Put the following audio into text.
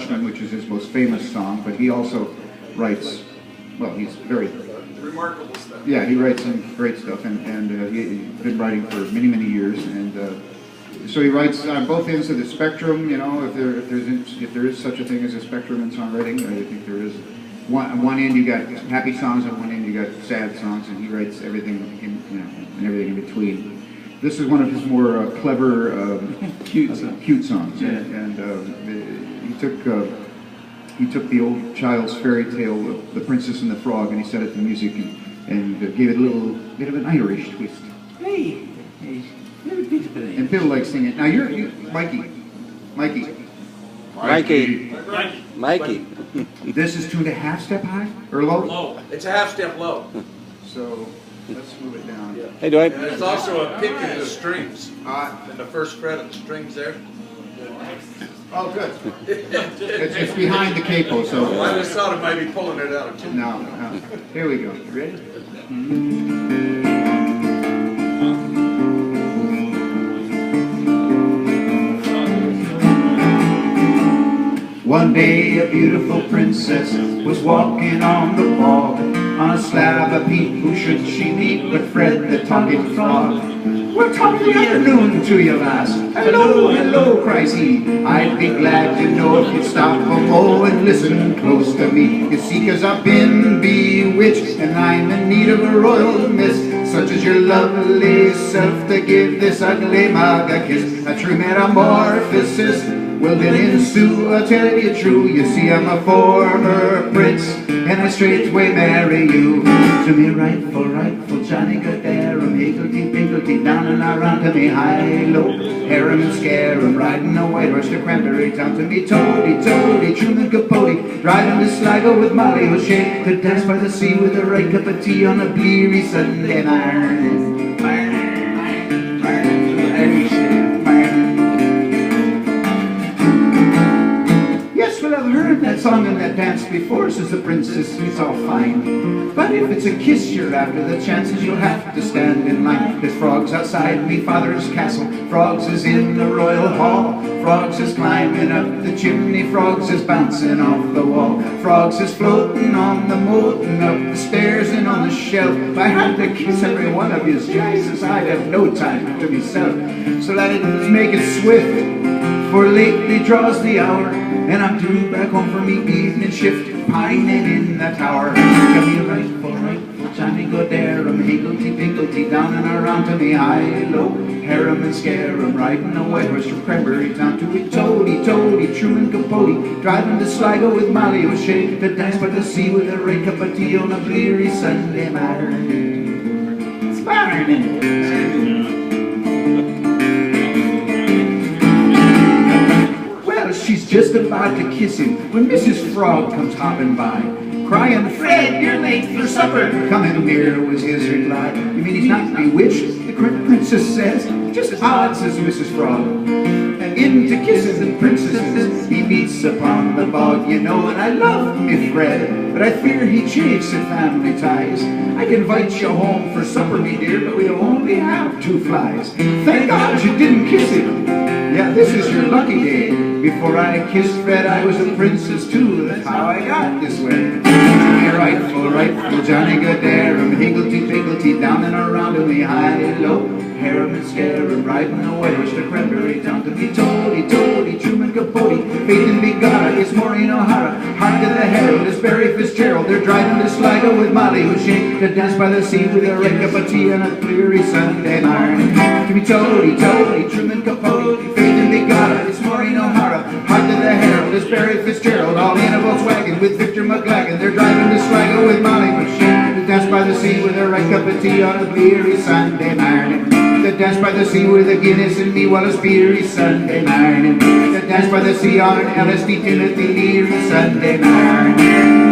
Dutchman, which is his most famous song, but he also writes, well, he's very... remarkable stuff. Yeah, he writes some great stuff, and he's been writing for many, many years, and so he writes on both ends of the spectrum, you know, if there is such a thing as a spectrum in songwriting. I think there is. On one end you got happy songs, on one end you got sad songs, and he writes everything in, you know, and everything in between. This is one of his more clever, cute songs, yeah. and he took the old child's fairy tale of The Princess and the Frog, and he set it to music and gave it a little bit of an Irish twist. Hey. And Bill likes singing. Now Mikey. This is 2.5 step high or low? Low. It's a half step low. So let's move it down. Yeah. Hey, do I? And it's also a pick in the strings. In the first fret of the strings there. Oh, good. It's behind the capo, so. I just thought it might be pulling it out of tune. No. Here we go. You ready? One day a beautiful princess was walking on the wall. On a slab of peat, who should she meet but Fred the talking frog? Well, top of the afternoon to you, lass. Hello, hello, cries he. I'd be glad to know if you'd stop a mo and listen close to me. You see, 'cause I've been bewitched and I'm in need of a royal miss, such as your lovely self, to give this ugly mug a kiss. A true metamorphosis will then ensue, I'll tell you true. You see, I'm a former prince, and I straightway marry you. To me rightful Johnny Godarum, higgledy-piggledy, down and around to me high-low, harem and scarum, riding a white horse to Cranberry Town. To me toady, Truman Capote, driving to Sligo with Molly O'Shea, to dance by the sea with a right cup of tea on a bleary Sunday morning. Well, I've heard that song and that dance before, says the princess, it's all fine. But if it's a kiss you're after, the chances you'll have to stand in line. There's frogs outside me father's castle, frogs is in the royal hall, frogs is climbing up the chimney, frogs is bouncing off the wall, frogs is floating on the moat and up the stairs and on the shelf. If I had to kiss every one of his Jesus, I'd have no time to myself. So let's make it swift, for lately draws the hour, and I'm due back home for me evening shift, pining in the tower. Give me rightful Johnny Godarum, higgledy-piggledy, down and around to me high-low, harem and scarum, riding a white horse from Cranberry Town. To be toady, Truman Capote, driving to Sligo with Molly O'Shea, to dance by the sea with a right cup of tea on a bleary Sunday morning. It's morning. She's just about to kiss him when Mrs. Frog comes hopping by, crying, "Fred, you're late for supper." "Come in here," was his reply. "You mean he's not bewitched?" the princess says. "Just odd," says Mrs. Frog. And into kisses and princesses he meets upon the bog, you know, and I love me Fred, but I fear he chafes at family ties. I'd invite you home for supper, me dear, but we only have 2 flies. Thank God you didn't kiss him. Yeah, this is your lucky day. Before I kissed Fred, I was a princess too. That's how I got this way. Rightful Johnny Godarum, higgledy-piggledy, down and around to me high-low, harem and scarum, riding a white horse to Cranberry Town. To be toady, Truman Capote, Faith and Begata, it's Maureen O'Hara, hark to the herald, it's Barry Fitzgerald. They're driving to Sligo with Molly O'Shea, to dance by the sea with a right cup of tea on a cleary Sunday morning. To be toady, Truman Capote, Faith and Begata, it's Maureen O'Hara, hark to the herald, it's Barry Fitzgerald. All in a Volkswagen with Victor McLagan. They're driving to Sligo with Molly O'Shea, to dance by the sea with a right cup of tea on a bleary Sunday morning. To dance by the sea with a Guinness and me while it's beery Sunday morning. To dance by the sea on an LSD Timothy Leary Sunday morning.